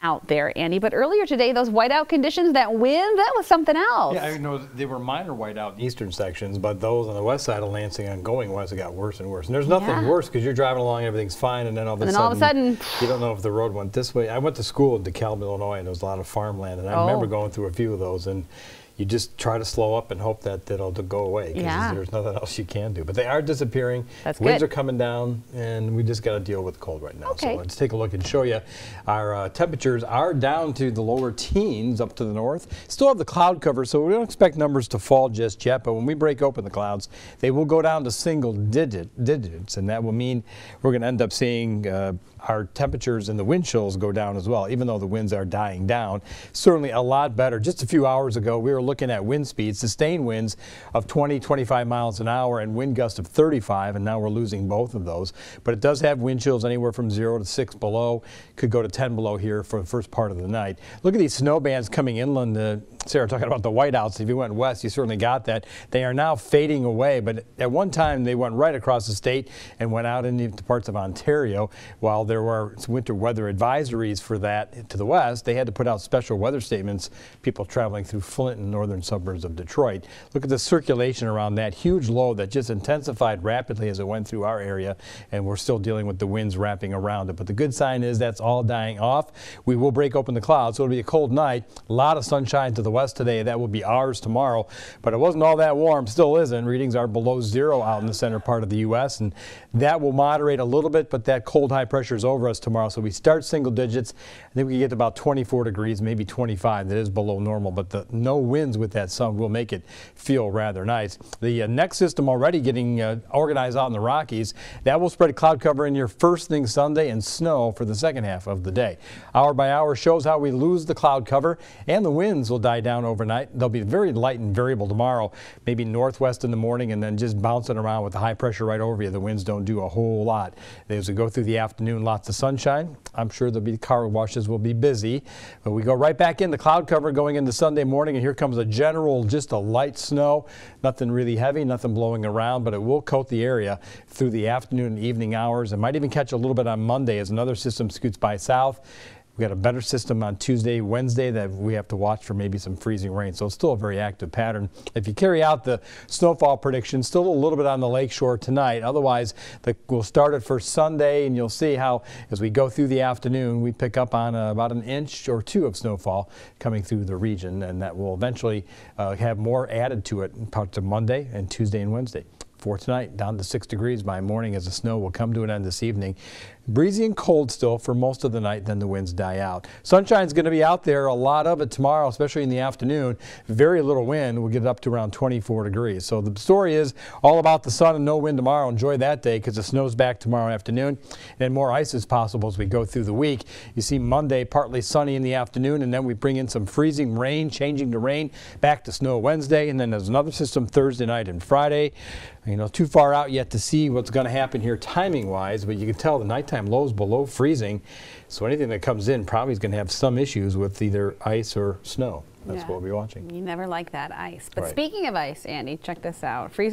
out there, Andy. But earlier today, those whiteout conditions, that wind, that was something else. Yeah, I know they were minor whiteout in eastern sections, but those on the west side of Lansing and going west, it got worse and worse. And there's nothing worse because you're driving along, everything's fine, and then all of a sudden, you don't know if the road went this way. I went to school in DeKalb, Illinois, and there was a lot of farmland, and I remember going through a few of those, and you just try to slow up and hope that it'll go away because there's nothing else you can do. But they are disappearing. Winds are coming down, and we just got to deal with the cold right now. So let's take a look and show you our temperatures are down to the lower teens up to the north. Still have the cloud cover, so we don't expect numbers to fall just yet. But when we break open the clouds, they will go down to single digits, and that will mean we're going to end up seeing our temperatures and the wind chills go down as well, even though the winds are dying down. Certainly a lot better. Just a few hours ago, we were looking at wind speeds, sustained winds of 20, 25 miles an hour and wind gusts of 35, and now we're losing both of those. But it does have wind chills anywhere from 0 to 6 below. Could go to 10 below here for the first part of the night. Look at these snow bands coming inland. Sarah, talking about the whiteouts. If you went west, you certainly got that. They are now fading away, but at one time they went right across the state and went out into parts of Ontario. While there were winter weather advisories for that to the west, they had to put out special weather statements, people traveling through Flint and northern suburbs of Detroit. Look at the circulation around that huge low that just intensified rapidly as it went through our area, and we're still dealing with the winds wrapping around it. But the good sign is that's all dying off. We will break open the clouds, so it'll be a cold night. A lot of sunshine to the west today. That will be ours tomorrow, but it wasn't all that warm. Still isn't. Readings are below 0 out in the center part of the U.S., and that will moderate a little bit, but that cold high pressure is over us tomorrow, so we start single digits. I think we get to about 24 degrees, maybe 25. That is below normal, but the no winds with that sun will make it feel rather nice. The next system already getting organized out in the Rockies. That will spread cloud cover in your first thing Sunday and snow for the second half of the day. Hour by hour shows how we lose the cloud cover, and the winds will die down overnight. They'll be very light and variable tomorrow, maybe northwest in the morning and then just bouncing around with the high pressure right over you. The winds don't do a whole lot. As we go through the afternoon, lots of sunshine. I'm sure there'll be car washes will be busy, but we go right back in the cloud cover going into Sunday morning, and here comes a general, just a light snow. Nothing really heavy, nothing blowing around, but it will coat the area through the afternoon and evening hours. It might even catch a little bit on Monday as another system scoots by south. We've got a better system on Tuesday, Wednesday that we have to watch for maybe some freezing rain. So it's still a very active pattern. If you carry out the snowfall prediction, still a little bit on the lakeshore tonight. Otherwise, we'll start it for Sunday, and you'll see how as we go through the afternoon, we pick up on about an inch or two of snowfall coming through the region, and that will eventually have more added to it in parts of Monday and Tuesday and Wednesday. For tonight, down to 6 degrees by morning as the snow will come to an end this evening. Breezy and cold still for most of the night, then the winds die out. Sunshine's going to be out there, a lot of it tomorrow, especially in the afternoon. Very little wind. We'll get it up to around 24 degrees. So the story is all about the sun and no wind tomorrow. Enjoy that day because the snow's back tomorrow afternoon, and more ice is possible as we go through the week. You see Monday partly sunny in the afternoon, and then we bring in some freezing rain, changing to rain, back to snow Wednesday, and then there's another system Thursday night and Friday. You know, too far out yet to see what's going to happen here timing-wise, but you can tell the nighttime lows below freezing, so anything that comes in probably is going to have some issues with either ice or snow. That's what we'll be watching. You never like that ice. But speaking of ice, Andy, check this out. Freezing